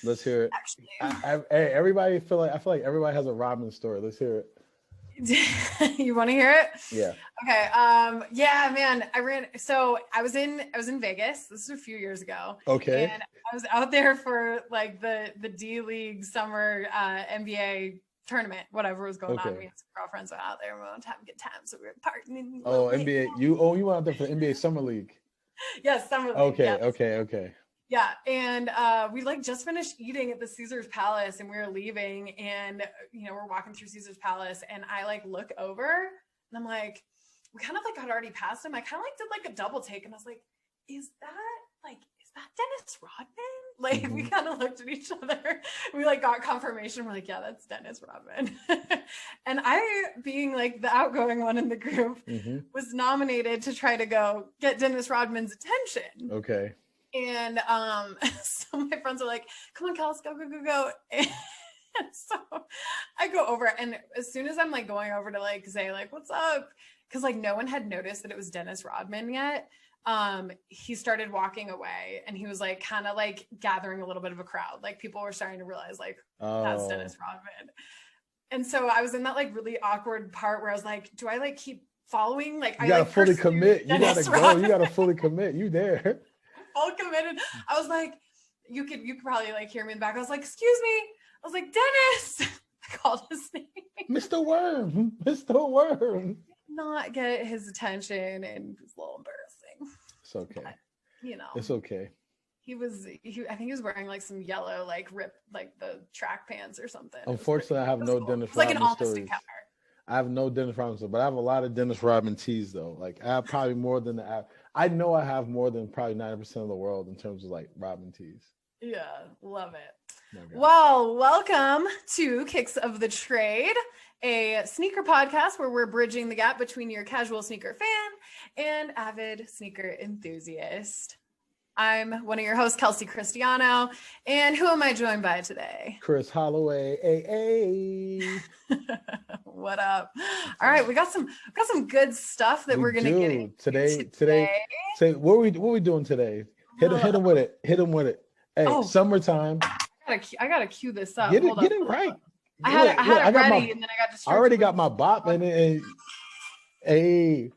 Let's hear it. Actually, Hey, everybody I feel like everybody has a Robin story. Let's hear it. you want to hear it? Yeah. Okay. Yeah, man. So I was in Vegas. This was a few years ago, Okay. and I was out there for like the D League summer NBA tournament, whatever was going on. Okay. Me and some girlfriends were out there. We were having a good time, so we were partying a Oh, little bit. NBA. You went out there for the NBA Summer League. Yes, summer league. Okay. Yes. Okay. Okay. Yeah, and we like just finished eating at the Caesar's Palace, and we were leaving, and we're walking through Caesar's Palace, and I like look over, and I'm like, we kind of like had already passed him. I kind of like did like a double take, and I was like, is that Dennis Rodman? Like we kind of looked at each other. We like got confirmation. We're like, yeah, that's Dennis Rodman. And I, being like the outgoing one in the group, was nominated to try to go get Dennis Rodman's attention. Okay. And so my friends are like, come on, Kels, go, go, go, go. And so I go over, and as soon as I'm like going over to like say like, what's up? Because like no one had noticed that it was Dennis Rodman yet. He started walking away, and he was like kind of like gathering a little bit of a crowd. Like people were starting to realize like, that's Dennis Rodman. And so I was in that like really awkward part where I was like, do I like keep following? Like You I gotta like fully commit. You gotta go. Rodman. You gotta fully commit. You there. Full committed. I was like, you could probably like hear me in the back. I was like, excuse me. I was like, Dennis. I called his name. Mr. Worm. Mr. Worm. Not get his attention, and it was a little embarrassing. It's okay. But, it's okay. I think he was wearing like some yellow, like ripped, like the track pants or something. Unfortunately, I have no Dennis Rodman like an honest stories. encounter. I have no Dennis Rodman stories, but I have a lot of Dennis Rodman teas though. Like I have probably more than I know I have more than probably 90% of the world in terms of like Rodman teas. Yeah, love it. Well, welcome to Kicks of the Trade, a sneaker podcast where we're bridging the gap between your casual sneaker fan and avid sneaker enthusiast. I'm one of your hosts, Kelsey Cristiano, and who am I joined by today? Chris Holloway. Hey. What up? All right, we got some good stuff that we're gonna get into today. Say what we doing today? Hit him with it. Hit him with it. Hey, summertime. I gotta cue this up. Get it right. I had it ready, and then I got distracted. I already got my bop and hey.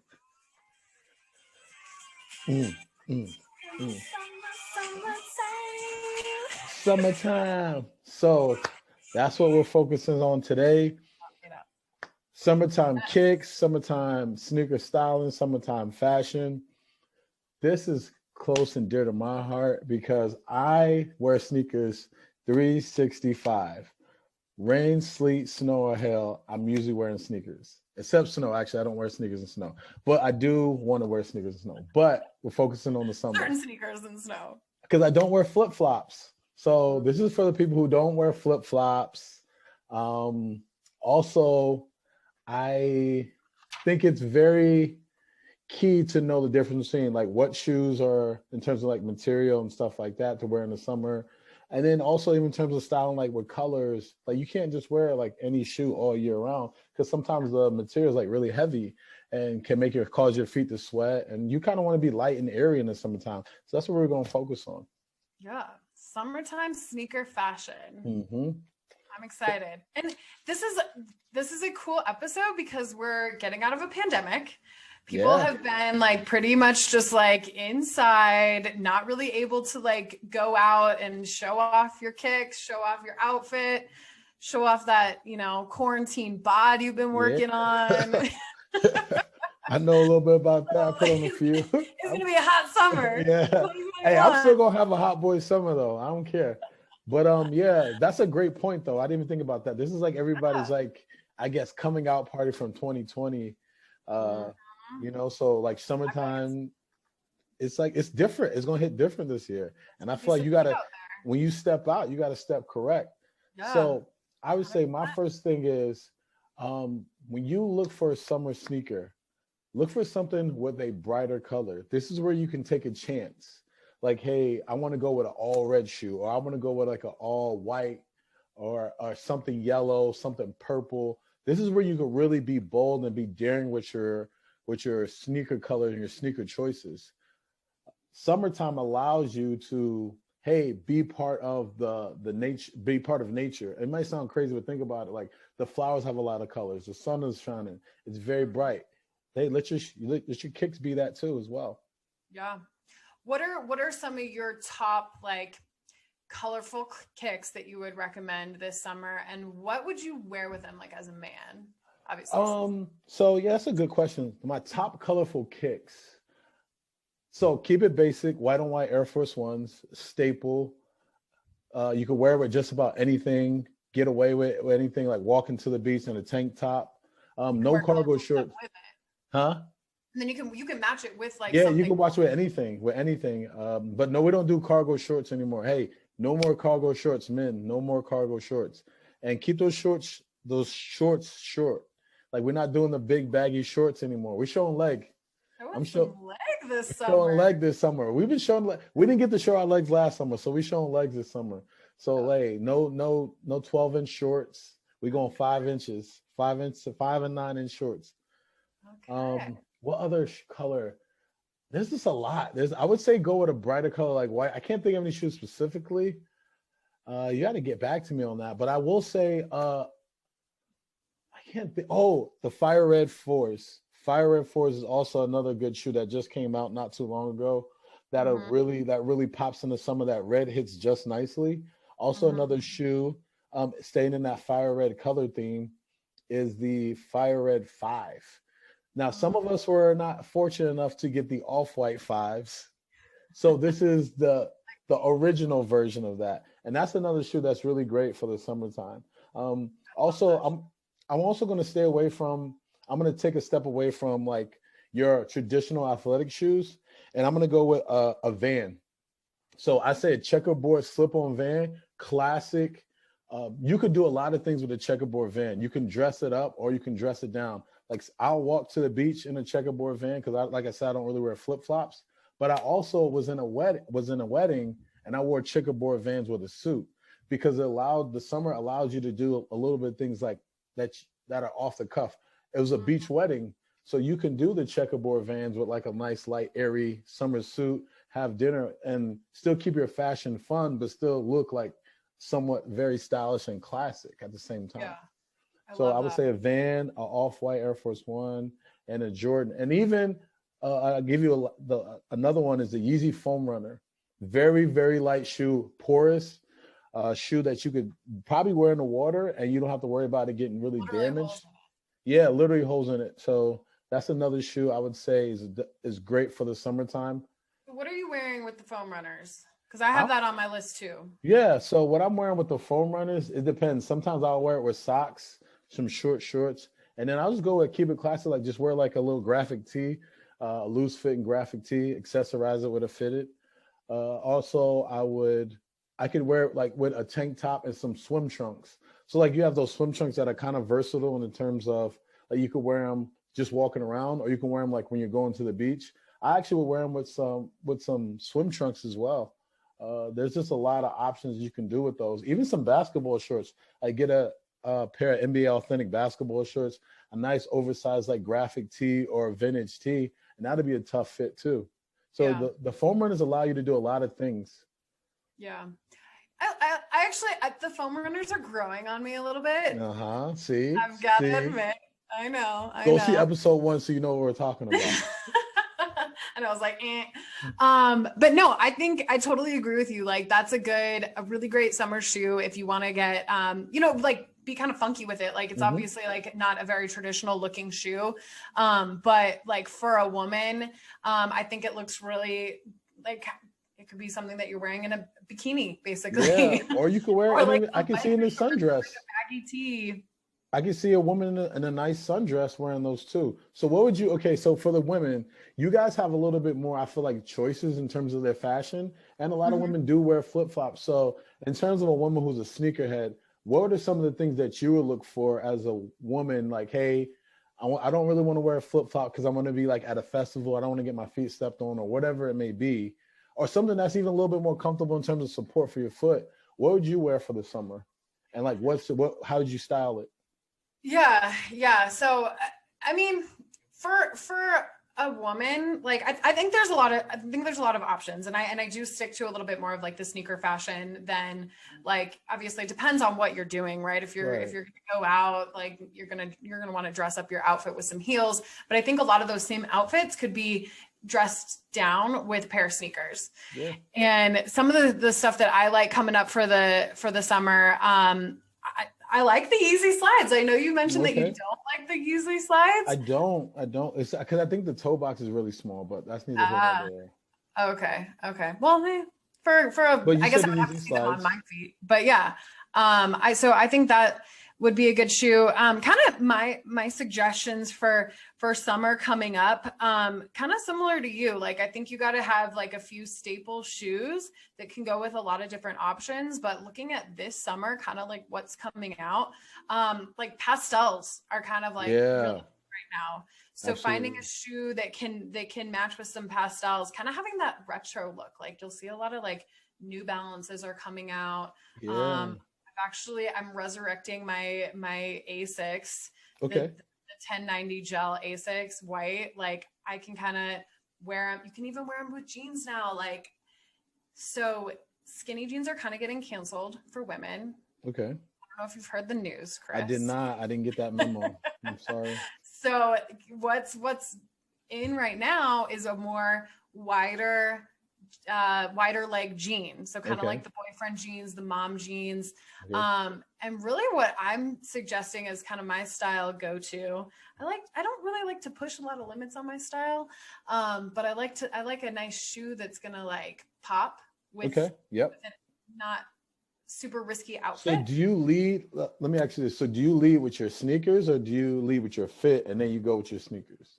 Summertime. So that's what we're focusing on today. Summertime kicks, summertime sneaker styling, summertime fashion. This is close and dear to my heart because I wear sneakers 365. Rain, sleet, snow, or hail, I'm usually wearing sneakers. Except snow. Actually, I don't wear sneakers in snow. But I do want to wear sneakers in snow. But we're focusing on the summer. Certain sneakers in snow. Because I don't wear flip-flops. So this is for the people who don't wear flip-flops. Also, I think it's very key to know the difference between like what shoes are in terms of like material and stuff like that to wear in the summer. And then also even in terms of styling, like with colors, like you can't just wear like any shoe all year round because sometimes the material is like really heavy and can cause your feet to sweat. And you kind of want to be light and airy in the summertime. So that's what we're going to focus on. Yeah. Summertime sneaker fashion. Mm-hmm. I'm excited. And this is a cool episode because we're getting out of a pandemic. People have been like pretty much just like inside, not really able to like go out and show off your kicks, show off your outfit, show off that, quarantine bod you've been working on. I know a little bit about that. I put on a few. It's going to be a hot summer. Yeah. Hey, I'm still going to have a hot boy summer though. I don't care. But yeah, that's a great point though. I didn't even think about that. This is like everybody's like, I guess, coming out party from 2020. So like summertime, it's like, it's different. It's going to hit different this year. And I feel like you got to, when you step out, you got to step correct. Yeah. So I would say my first thing is when you look for a summer sneaker, look for something with a brighter color. This is where you can take a chance. Like, hey, I want to go with an all red shoe, or I want to go with like an all white or something yellow, something purple. This is where you can really be bold and be daring with your sneaker colors and your sneaker choices. Summertime allows you to hey, be part of the nature, be part of nature. It might sound crazy, but think about it. Like the flowers have a lot of colors. The sun is shining. It's very bright. Hey, let your kicks be that too as well. Yeah. What are some of your top like colorful kicks that you would recommend this summer, and what would you wear with them like as a man? Obviously. So yeah, that's a good question. My top colorful kicks. So keep it basic, white on white Air Force Ones, staple. You can wear it with just about anything, get away with anything, like walking to the beach in a tank top. No cargo shorts. Huh? And then you can match it with like Yeah, you something. can watch with anything, with anything. But no, we don't do cargo shorts anymore. Hey, no more cargo shorts, men. No more cargo shorts. And keep those shorts short. Like we're not doing the big baggy shorts anymore. We're showing leg. I want some leg this summer. Showing leg this summer. We've been showing leg. We didn't get to show our legs last summer, so we showing legs this summer. So hey, no 12-inch shorts. We going 5 inches, 5 inch to 5 and 9 inch shorts. Okay. What other color? There's just a lot. I would say go with a brighter color like white. I can't think of any shoes specifically. You got to get back to me on that. But I will say, I can't think. Oh, the Fire Red Force. Fire Red Force is also another good shoe that just came out not too long ago. That really pops in the summer. That red hits just nicely. Also, another shoe, staying in that fire red color theme, is the Fire Red 5. Now, some of us were not fortunate enough to get the off-white 5s. So this is the original version of that. And that's another shoe that's really great for the summertime. Also, I'm also going to stay away from, I'm going to take a step away from like your traditional athletic shoes. And I'm going to go with a Van. So I say a checkerboard slip-on Van, classic. You could do a lot of things with a checkerboard Van. You can dress it up or you can dress it down. Like I'll walk to the beach in a checkerboard Van because like I said, I don't really wear flip-flops. But I also was in a wedding and I wore checkerboard Vans with a suit because the summer allows you to do a little bit of things like that are off the cuff. It was a beach wedding, so you can do the checkerboard Vans with like a nice light airy summer suit, have dinner and still keep your fashion fun, but still look like somewhat very stylish and classic at the same time. Yeah. I would say a Van, a off-white Air Force One, and a Jordan. And even I'll give you another one is the Yeezy Foam Runner. Very, very light shoe, porous shoe that you could probably wear in the water and you don't have to worry about it getting really damaged. Yeah, literally holes in it. So that's another shoe I would say is great for the summertime. What are you wearing with the foam runners? Because I have that on my list too. Yeah, so what I'm wearing with the foam runners, it depends. Sometimes I'll wear it with socks, some short shorts, and then I'll just go with keep it classic, like just wear like a little graphic tee, a loose fitting graphic tee, accessorize it with a fitted. Also, I could wear it like with a tank top and some swim trunks. So like you have those swim trunks that are kind of versatile in terms of like you could wear them just walking around, or you can wear them like when you're going to the beach. I actually would wear them with some swim trunks as well. There's just a lot of options you can do with those. Even some basketball shorts. I get a pair of NBA authentic basketball shorts, a nice oversized like graphic tee or a vintage tee, and that'd be a tough fit too. So the foam runners allow you to do a lot of things. Yeah. I actually, the foam runners are growing on me a little bit. See? I've got to admit. I know. Go see episode 1 so you know what we're talking about. And I was like, eh. But no, I think I totally agree with you. Like that's a really great summer shoe if you want to get, like be kind of funky with it. Like it's obviously like not a very traditional looking shoe. But like for a woman, I think it looks really like it could be something that you're wearing in a bikini, basically. Yeah, or you could wear it. I can see in a sundress. Like a baggy tee. I can see a woman in a nice sundress wearing those too. So what would you, okay, so for the women, you guys have a little bit more, I feel like, choices in terms of their fashion. And a lot of women do wear flip-flops. So in terms of a woman who's a sneakerhead, what are some of the things that you would look for as a woman? Like, hey, I don't really want to wear a flip-flop because I want to be like at a festival. I don't want to get my feet stepped on or whatever it may be. Or something that's even a little bit more comfortable in terms of support for your foot. What would you wear for the summer? And like, how would you style it? Yeah. So, I mean, for a woman, like I think there's a lot of options, and I do stick to a little bit more of like the sneaker fashion than, like, obviously it depends on what you're doing, right? If you're gonna go out, like you're gonna want to dress up your outfit with some heels, but I think a lot of those same outfits could be dressed down with a pair of sneakers. Yeah. And some of the stuff that I like coming up for the summer, I like the Yeezy slides. I know you mentioned that you don't like the Yeezy slides. I don't. It's because I think the toe box is really small, but that's neither here nor there. Okay. Well, I guess I would have to see them on my feet. But yeah, I think that would be a good shoe. Kind of my suggestions for summer coming up, kind of similar to you. Like, I think you got to have like a few staple shoes that can go with a lot of different options. But looking at this summer, kind of like what's coming out, like pastels are kind of like really right now. So finding a shoe that can match with some pastels, kind of having that retro look. Like, you'll see a lot of like New Balances are coming out. I'm resurrecting my Asics. Okay. The 1090 gel Asics white. Like, I can kind of wear them. You can even wear them with jeans now. Like, so skinny jeans are kind of getting canceled for women. Okay. I don't know if you've heard the news, Chris. I did not. I didn't get that memo. I'm sorry. So what's in right now is a more wider leg jean. So kind of like the boyfriend jeans, the mom jeans. And really what I'm suggesting is kind of my style go-to. I don't really like to push a lot of limits on my style. But I like a nice shoe that's going to like pop with, with not super risky outfit. So do you lead, let me ask you this. So do you lead with your sneakers or do you lead with your fit and then you go with your sneakers?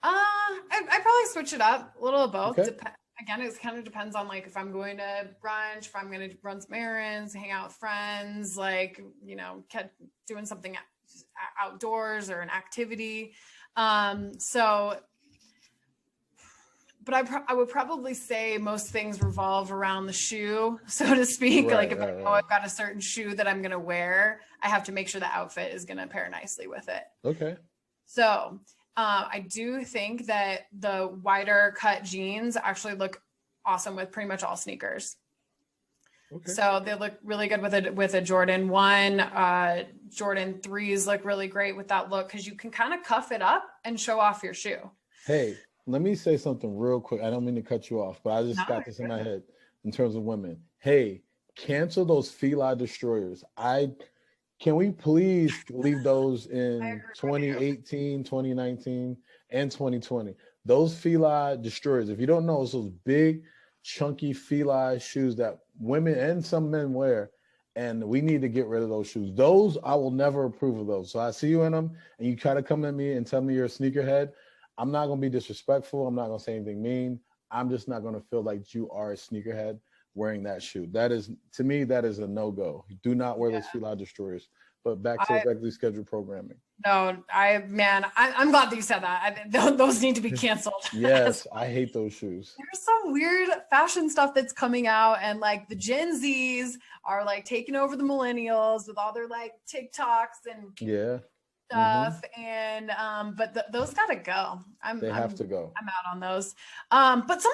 I probably switch it up a little of both. Okay. Again, it kind of depends on like if I'm going to brunch, if I'm going to run some errands, hang out with friends, like, you know, doing something outdoors or an activity. But I would probably say most things revolve around the shoe, so to speak. Like, if I know I've got a certain shoe that I'm going to wear, I have to make sure the outfit is going to pair nicely with it. Okay. So I do think that the wider cut jeans actually look awesome with pretty much all sneakers. Okay. So they look really good with a Jordan 1. Jordan 3s look really great with that look because you can kind of cuff it up and show off your shoe. Hey, let me say something real quick. I don't mean to cut you off, but I just got this in my head in terms of women. Hey, cancel those Fila destroyers. Can we please leave those in 2018, 2019, and 2020? Those Fila destroyers, if you don't know, it's those big, chunky Fila shoes that women and some men wear, and we need to get rid of those shoes. Those, I will never approve of those. So I see you in them, and you try to come at me and tell me you're a sneakerhead. I'm not going to be disrespectful. I'm not going to say anything mean. I'm just not going to feel like you are a sneakerhead wearing that shoe. That is, to me, that is a no-go. Do not wear those Fila destroyers. But back to regularly scheduled programming. No, I'm glad that you said that. Those need to be canceled. Yes, I hate those shoes. There's some weird fashion stuff that's coming out, and like the Gen Zs are like taking over the millennials with all their like TikToks and stuff. And those gotta go. They have to go. I'm out on those. But some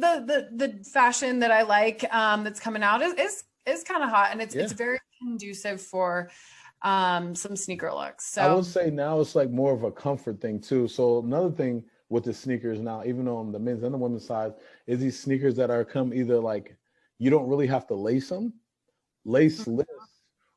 of the fashion that I like that's coming out is kind of hot, and it's very conducive for some sneaker looks. So I would say now it's like more of a comfort thing too. So another thing with the sneakers now, even on the men's and the women's side, is these sneakers that are come either like you don't really have to lace them, laceless,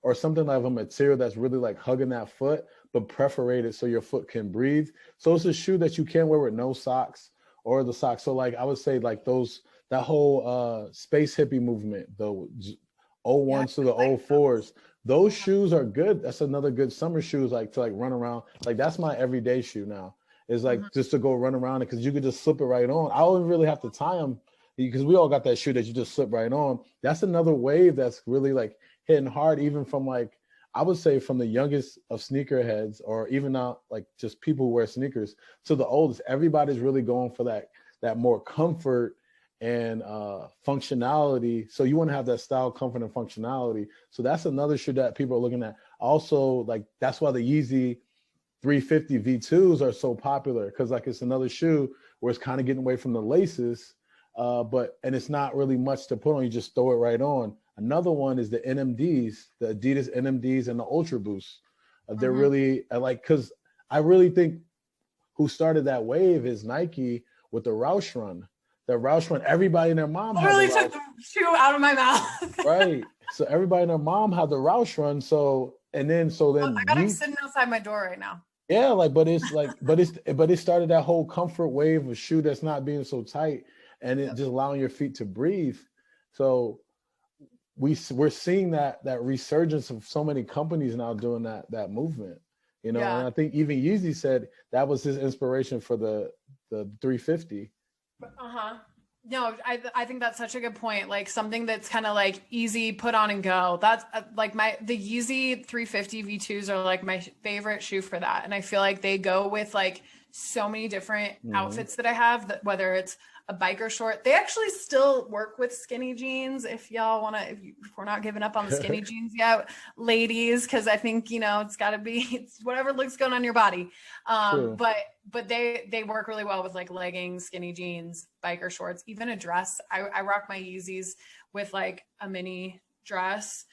or something like a material that's really like hugging that foot, but perforated so your foot can breathe. So it's a shoe that you can wear with no socks or the socks. So like I would say like that whole space hippie movement, the 01s to the 04s, those shoes are good. That's another good summer shoes, like to like run around. Like that's my everyday shoe now. Is like just to go run around it because you could just slip it right on. I don't really have to tie them because we all got that shoe that you just slip right on. That's another wave that's really like hitting hard, even from like I would say from the youngest of sneakerheads, or even now like just people who wear sneakers, to the oldest. Everybody's really going for that more comfort and functionality. So you want to have that style, comfort, and functionality. So that's another shoe that people are looking at. Also, like that's why the Yeezy 350 V2s are so popular because like it's another shoe where it's kind of getting away from the laces, and it's not really much to put on. You just throw it right on. Another one is the NMDs, the Adidas NMDs and the Ultra Boost. They're really because I really think who started that wave is Nike with the Roush Run. The Roush Run, everybody and their mom had literally the took the shoe out of my mouth. right. So everybody and their mom had the Roush Run. So then I got him sitting outside my door right now. yeah, but it started that whole comfort wave of shoe that's not being so tight and it just allowing your feet to breathe. So we're seeing that resurgence of so many companies now doing that movement, and I think even Yeezy said that was his inspiration for the 350. No, I think that's such a good point. Like something that's kind of like easy, put on and go. That's like the Yeezy 350 V2s are like my favorite shoe for that. And I feel like they go with like so many different outfits that I have, that whether it's a biker short, they actually still work with skinny jeans. If y'all want to, if we're not giving up on the skinny jeans yet, ladies, because I think, it's got to be, it's whatever looks good on your body. But they work really well with like leggings, skinny jeans, biker shorts, even a dress. I rock my Yeezys with like a mini dress.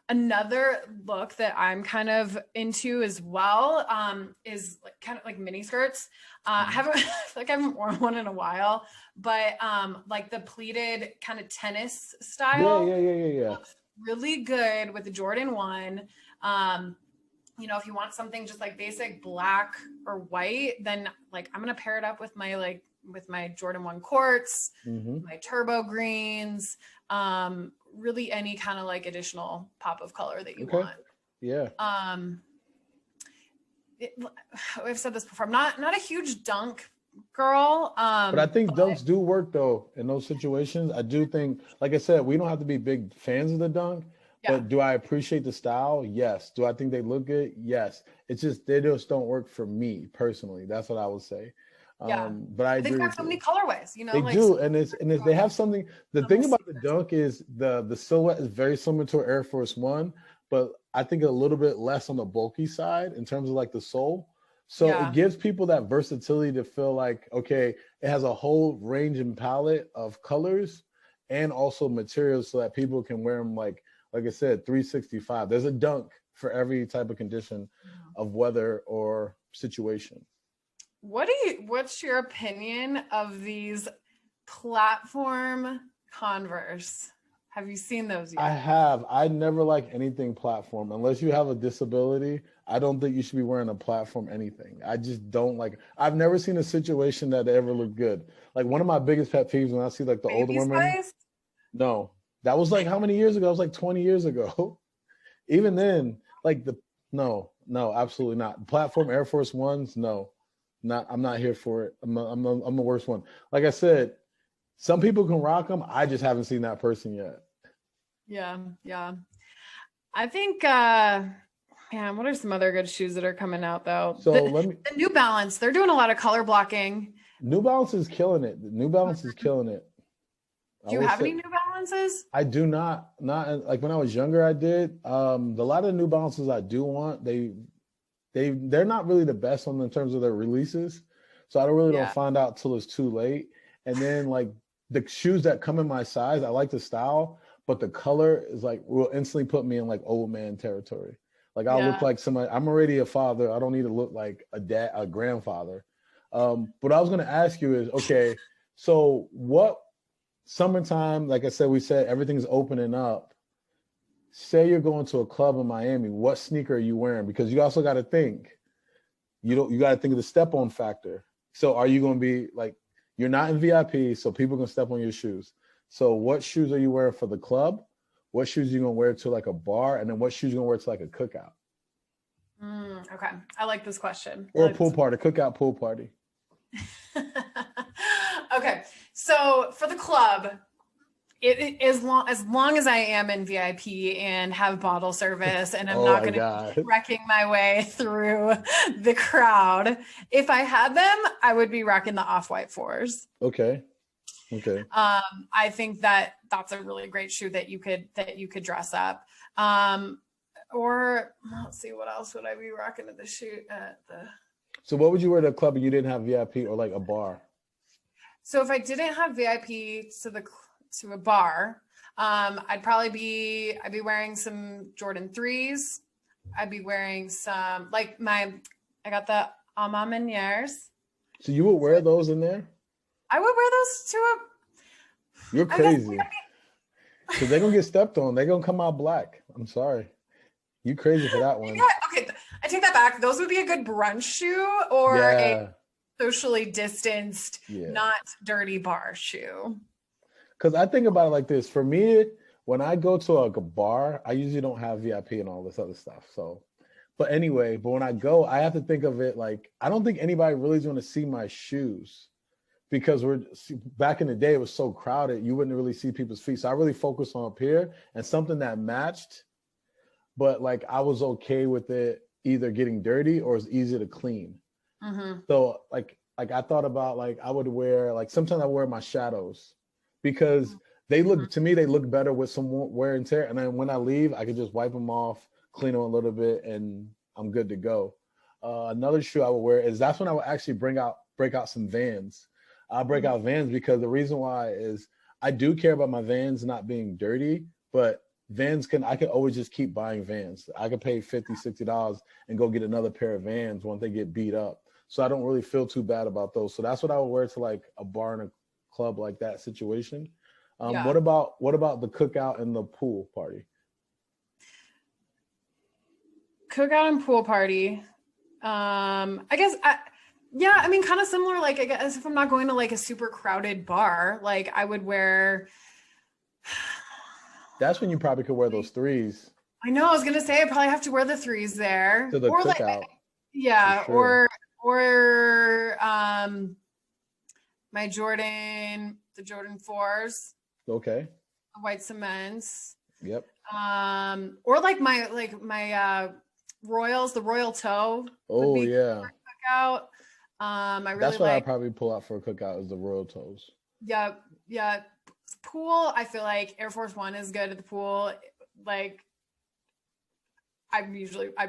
Another look that I'm kind of into as well is like kind of like mini skirts. I haven't worn one in a while, but like the pleated kind of tennis style. Yeah. Looks really good with the Jordan 1. If you want something just like basic black or white, then like I'm gonna pair it up with my Jordan 1 quartz, my turbo greens, really any kind of like additional pop of color that you want. Yeah. I've said this before. I'm not a huge dunk girl. But I think dunks do work though in those situations. I do think, like I said, we don't have to be big fans of the dunk. But do I appreciate the style? Yes. Do I think they look good? Yes. It's just they just don't work for me personally. That's what I would say. But I agree. They have so many colorways, They do, and they have something. The thing about the dunk is the silhouette is very similar to Air Force One, but I think a little bit less on the bulky side in terms of like the sole. So it gives people that versatility to feel like, okay, it has a whole range and palette of colors and also materials so that people can wear them like I said, 365. There's a dunk for every type of condition of weather or situation. What's your opinion of these platform Converse? Have you seen those yet? I have. I never like anything platform. Unless you have a disability, I don't think you should be wearing a platform anything. I just don't like. I've never seen a situation that ever looked good. Like one of my biggest pet peeves when I see like the older women. Size? No. That was like how many years ago? It was like 20 years ago. Even then, like no, absolutely not. Platform Air Force Ones, no. I'm not here for it. I'm the worst one. Like I said, some people can rock them. I just haven't seen that person yet. Yeah. I think man, what are some other good shoes that are coming out though? So the New Balance, they're doing a lot of color blocking. New Balance is killing it. New Balance is killing it. Do you have any New Balances? I do not like when I was younger, I did. A lot of New Balances I do want, they're not really the best in terms of their releases. So I don't find out till it's too late. And then like the shoes that come in my size, I like the style, but the color is like will instantly put me in like old man territory. Like I'll look like somebody. I'm already a father. I don't need to look like a grandfather. What I was gonna ask you is, okay, so what summertime, like I said, we said everything's opening up. Say you're going to a club in Miami, what sneaker are you wearing? Because you also got to think, you got to think of the step on factor. So are you going to be like, you're not in VIP, so people can step on your shoes. So what shoes are you wearing for the club? What shoes are you going to wear to like a bar? And then what shoes are you going to wear to like a cookout? Okay. I like this question. Or a pool party, cookout pool party. Okay. So for the club, as long as I am in VIP and have bottle service and I'm not going to be wrecking my way through the crowd. If I had them, I would be rocking the Off-White 4s. Okay. I think that's a really great shoe that you could dress up. Or let's see, what else would I be rocking at the shoot at the? So what would you wear to a club if you didn't have VIP or like a bar? So if I didn't have VIP to a bar, I'd be wearing some Jordan 3s. I'd be wearing some like I got the Ama Meniers. So you would wear those in there? I would wear those to a. You're crazy. Because they're gonna get stepped on. They're gonna come out black. I'm sorry. You crazy for that one. Yeah, okay. I take that back. Those would be a good brunch shoe or a socially distanced, not dirty bar shoe. Because I think about it like this. For me, when I go to a bar, I usually don't have VIP and all this other stuff. So, but when I go, I have to think of it like, I don't think anybody really is going to see my shoes, because back in the day, it was so crowded, you wouldn't really see people's feet. So I really focus on up here and something that matched, but like I was okay with it either getting dirty or it's easy to clean. Mm-hmm. So like I thought about like I would wear, like sometimes I wear my shadows because they look, to me, they look better with some wear and tear. And then when I leave, I can just wipe them off, clean them a little bit, and I'm good to go. Another shoe I would wear is, that's when I would actually break out some Vans. I'll break out Vans because the reason why is I do care about my Vans not being dirty, but I can always just keep buying Vans. I could pay $50, $60 and go get another pair of Vans once they get beat up. So I don't really feel too bad about those. So that's what I would wear to like a bar and a club like that situation. What about the cookout and the pool party? Cookout and pool party. I guess I mean, kind of similar. Like, I guess if I'm not going to like a super crowded bar, like I would wear. That's when you probably could wear those 3s. I know. I was gonna say I probably have to wear the 3s there. To the or cookout. Sure. Or my the Jordan 4s. Okay. The white cements. Yep. Or like my Royals, the Royal Toe. Oh yeah. Cookout. That's what I'd probably pull out for a cookout, is the Royal Toes. Yeah. Pool, I feel like Air Force One is good at the pool. Like, I'd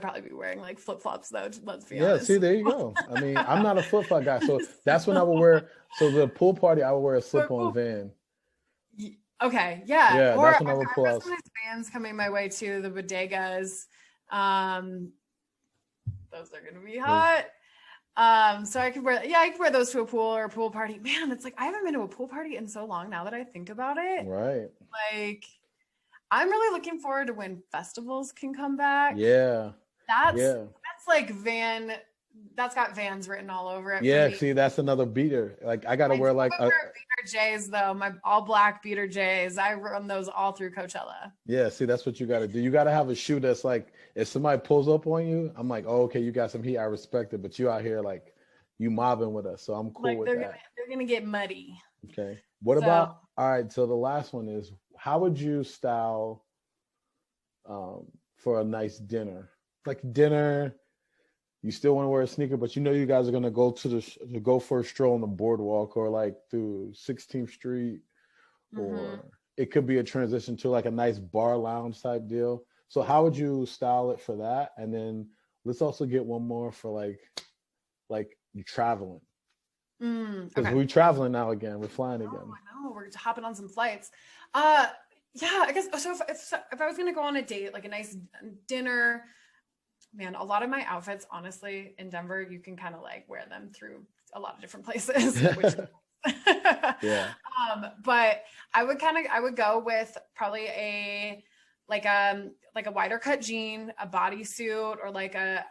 probably be wearing like flip flops though. Let's be honest. See, there you go. I mean, I'm not a flip flop guy, so that's when I would wear. So the pool party, I would wear a slip on Van. Okay, yeah. Yeah, that's when I would pull out. Some nice Vans coming my way too. The bodegas. Those are gonna be hot. So I could wear those to a pool or a pool party. Man, it's like I haven't been to a pool party in so long now that I think about it. Right. Like, I'm really looking forward to when festivals can come back. Yeah. That's like that's got Vans written all over it. Yeah, see, that's another beater. Like I gotta wear like beater J's though, my all black beater J's. I run those all through Coachella. Yeah, see, that's what you gotta do. You gotta have a shoe that's like, if somebody pulls up on you, I'm like, oh, okay, you got some heat, I respect it, but you out here like you mobbing with us, so I'm cool with that. They're gonna get muddy. Okay. What about, all right, so the last one is, how would you style for a nice dinner? Like dinner, you still want to wear a sneaker, but you know you guys are gonna go go for a stroll on the boardwalk or like through 16th Street, or it could be a transition to like a nice bar lounge type deal. So how would you style it for that? And then let's also get one more for like you traveling. Because we're traveling now again. We're flying again. Oh, I know. We're hopping on some flights. Yeah, I guess so. If I was gonna go on a date, like a nice dinner, man, a lot of my outfits, honestly, in Denver, you can kind of like wear them through a lot of different places. Yeah. But I would go with probably a wider cut jean, a bodysuit, or like a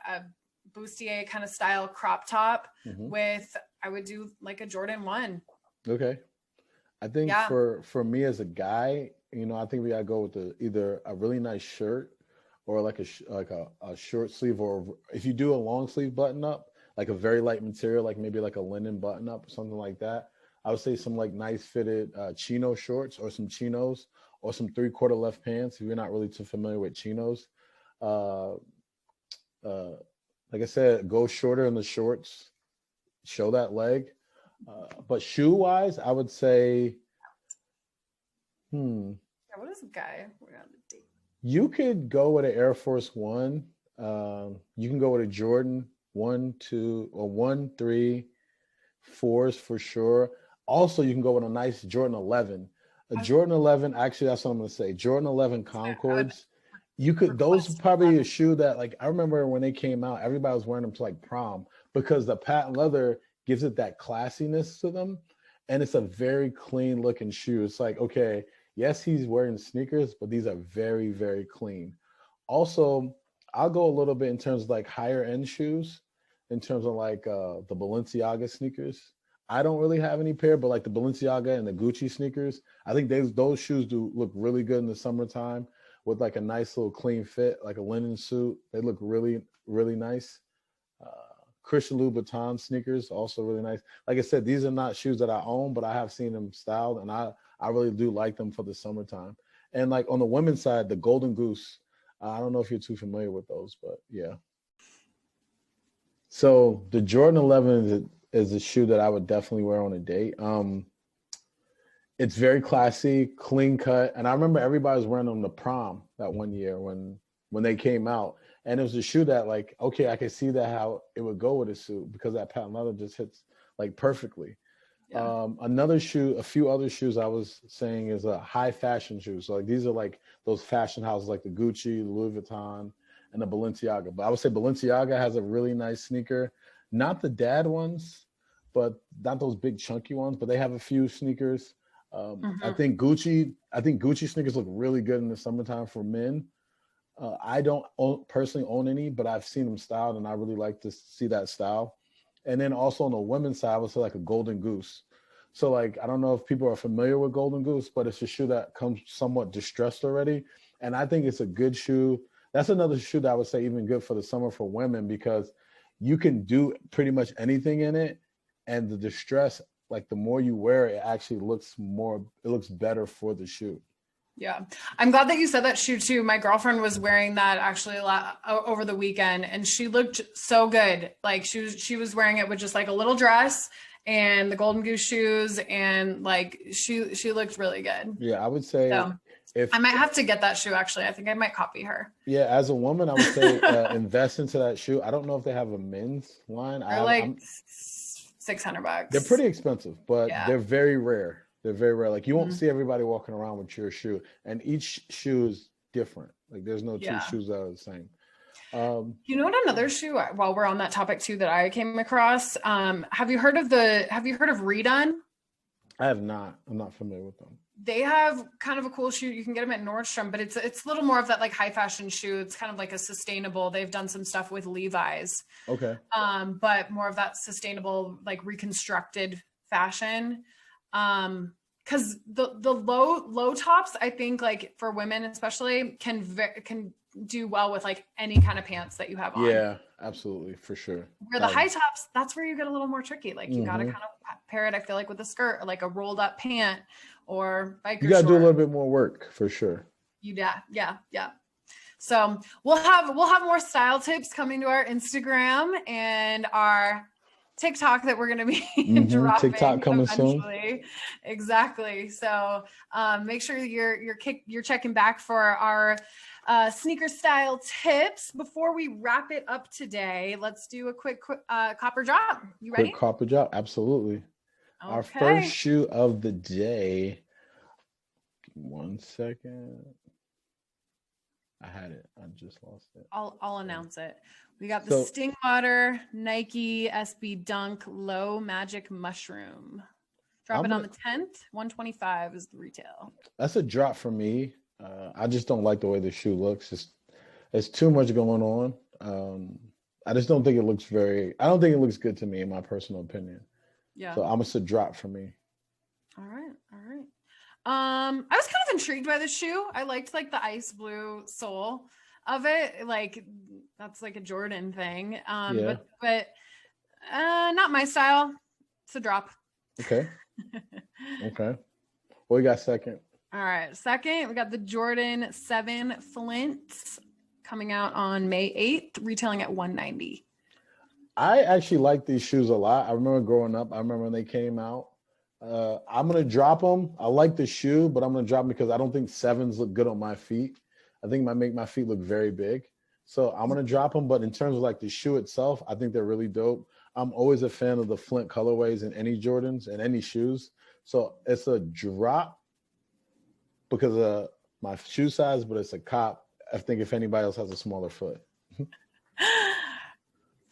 bustier kind of style crop top I would do like a Jordan 1. Okay. I think for me as a guy, I think we gotta go with either a really nice shirt or like a short sleeve, or if you do a long sleeve button up, like a very light material, like maybe like a linen button up or something like that. I would say some like nice fitted chino shorts or some chinos or some 3/4 left pants if you're not really too familiar with chinos. Like I said, go shorter in the shorts, show that leg. But shoe wise, I would say, what is a guy we're on the date? You could go with an Air Force One. You can go with a Jordan 1, 2, or 1, 3, 4s for sure. Also, you can go with a nice Jordan 11. A Jordan 11, actually, that's what I'm going to say. Jordan 11 Concords. You could, those probably a shoe that, like, I remember when they came out, everybody was wearing them to like prom because the patent leather gives it that classiness to them. And it's a very clean looking shoe. It's like, okay, yes, he's wearing sneakers, but these are very, very clean. Also, I'll go a little bit in terms of like higher end shoes, in terms of like the Balenciaga sneakers. I don't really have any pair, but like the Balenciaga and the Gucci sneakers, I think those shoes do look really good in the summertime with like a nice little clean fit, like a linen suit. They look really, really nice. Uh, Christian Louboutin sneakers, also really nice. Like I said, these are not shoes that I own, but I have seen them styled, and I really do like them for the summertime. And like on the women's side, the Golden Goose. I don't know if you're too familiar with those, but yeah. So the Jordan 11 is a shoe that I would definitely wear on a date. It's very classy, clean cut, and I remember everybody was wearing them to prom that one year when they came out, and it was a shoe that like, okay, I could see that how it would go with a suit because that patent leather just hits like perfectly. Yeah. Another shoe, a few other shoes I was saying is a high fashion shoe. So like these are like those fashion houses like the Gucci, the Louis Vuitton, and the Balenciaga. But I would say Balenciaga has a really nice sneaker, not the dad ones, but not those big chunky ones. But they have a few sneakers. I think Gucci sneakers look really good in the summertime for men. I don't personally own any, but I've seen them styled, and I really like to see that style. And then also on the women's side, I would say like a Golden Goose. So like, I don't know if people are familiar with Golden Goose, but it's a shoe that comes somewhat distressed already. And I think it's a good shoe. That's another shoe that I would say even good for the summer for women because you can do pretty much anything in it. And the distress, like the more you wear it, it actually it looks better for the shoe. Yeah. I'm glad that you said that shoe too. My girlfriend was wearing that actually over the weekend and she looked so good. Like she was wearing it with just like a little dress and the Golden Goose shoes and like she looked really good. Yeah, I would say if I might have to get that shoe actually. I think I might copy her. Yeah, as a woman, I would say invest into that shoe. I don't know if they have a men's line. They're like $600. They're pretty expensive, but they're very rare. They're very rare. Like you won't see everybody walking around with your shoe, and each shoe is different. Like there's no two shoes that are the same. You know what? Another shoe, while we're on that topic too, that I came across. Have you heard of Redone? I have not. I'm not familiar with them. They have kind of a cool shoe. You can get them at Nordstrom, but it's a little more of that like high fashion shoe. It's kind of like a sustainable. They've done some stuff with Levi's. Okay. But more of that sustainable, like reconstructed fashion. Because the low tops, I think like for women especially can do well with like any kind of pants that you have on. Yeah, absolutely, for sure. Where the high tops, that's where you get a little more tricky. Like you gotta kind of pair it, I feel like, with a skirt or like a rolled up pant or biker. You gotta do a little bit more work for sure. Yeah. So we'll have more style tips coming to our Instagram and our TikTok that we're going to be dropping. TikTok coming eventually. Soon. Exactly. So make sure you're checking back for our sneaker style tips. Before we wrap it up today, let's do a quick copper drop. You ready? Quick copper drop. Absolutely. Okay. Our first shoe of the day. 1 second. I had it. I just lost it. I'll announce it. We got the Stingwater Nike SB Dunk Low Magic Mushroom. Dropping on the 10th. $125 is the retail. That's a drop for me. I just don't like the way the shoe looks. It's too much going on. I just don't think it looks I don't think it looks good to me in my personal opinion. Yeah. So it's a drop for me. All right. I was kind of intrigued by the shoe. I liked like the ice blue sole of it. Like that's like a Jordan thing. But not my style. It's a drop. Okay. What we got second? All right. Second, we got the Jordan 7 Flints coming out on May 8th, retailing at $190. I actually like these shoes a lot. I remember growing up. I remember when they came out. I'm going to drop them. I like the shoe, but I'm going to drop them because I don't think 7s look good on my feet. I think it might make my feet look very big. So I'm gonna drop them. But in terms of like the shoe itself, I think they're really dope. I'm always a fan of the Flint colorways in any Jordans and any shoes. So it's a drop because of my shoe size, but it's a cop. I think if anybody else has a smaller foot.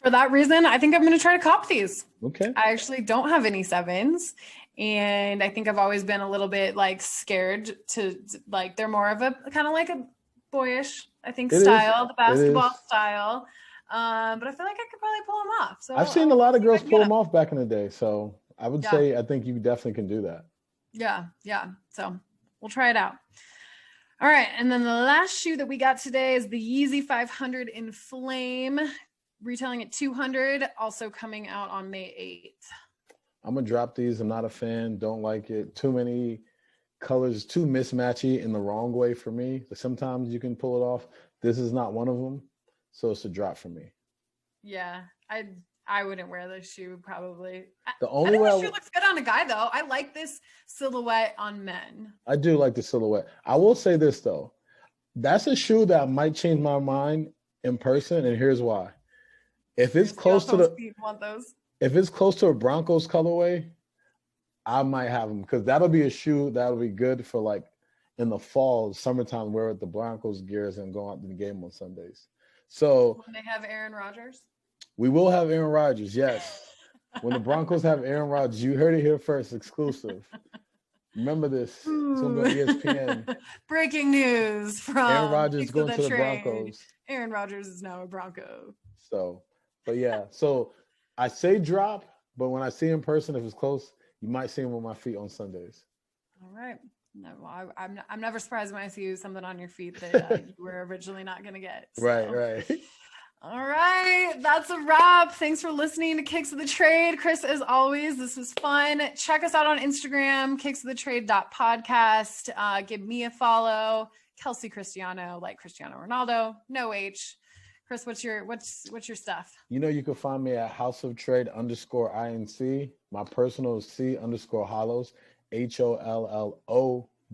For that reason, I think I'm going to try to cop these. Okay. I actually don't have any 7s. And I think I've always been a little bit like scared to like, they're more of a kind of like a boyish, I think, style, the basketball style. But I feel like I could probably pull them off. So I've seen a lot of girls pull them off back in the day. So I would say, I think you definitely can do that. Yeah. Yeah. So we'll try it out. All right. And then the last shoe that we got today is the Yeezy 500 in Flame, retailing at $200, also coming out on May 8th. I'm going to drop these. I'm not a fan. Don't like it. Too many colors, too mismatchy in the wrong way for me. Sometimes you can pull it off. This is not one of them. So it's a drop for me. Yeah. I wouldn't wear this shoe probably. The only way this shoe looks good on a guy though. I like this silhouette on men. I do like the silhouette. I will say this though. That's a shoe that might change my mind in person, and here's why. If it's close to if it's close to a Broncos colorway, I might have them because that'll be a shoe that'll be good for like in the fall, summertime, wear the Broncos gears and go out to the game on Sundays. So when they have Aaron Rodgers. We will have Aaron Rodgers, yes. When the Broncos have Aaron Rodgers, you heard it here first, exclusive. Remember this. It's going to be on ESPN. Breaking news from Aaron Rodgers going to the Broncos. Aaron Rodgers is now a Bronco. So, but yeah. So I say drop, but when I see him in person, if it's close, you might see him with my feet on Sundays. All right. No, well, I'm never surprised when I see something on your feet that you were originally not going to get. So. Right. All right, that's a wrap. Thanks for listening to Kicks of the Trade. Chris, as always, this was fun. Check us out on Instagram, kicksofthetrade.podcast. Give me a follow. Kelsey Cristiano, like Cristiano Ronaldo, no H. Chris, what's your stuff? You can find me at House of Trade _INC. My personal is C_Hollows,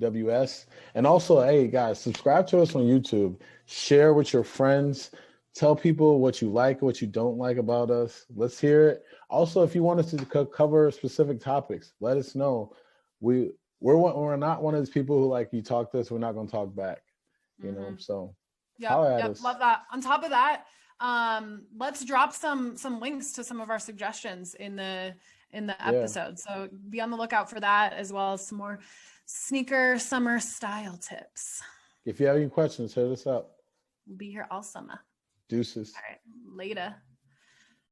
HOLLOWS. And also, hey guys, subscribe to us on YouTube. Share with your friends. Tell people what you like, what you don't like about us. Let's hear it. Also, if you want us to cover specific topics, let us know. We're not one of those people who like you talk to us, we're not going to talk back. You know, so love that. On top of that, let's drop some links to some of our suggestions in the episode. So be on the lookout for that, as well as some more sneaker summer style tips. If you have any questions, hit us up. We'll be here all summer. Deuces. All right. Later.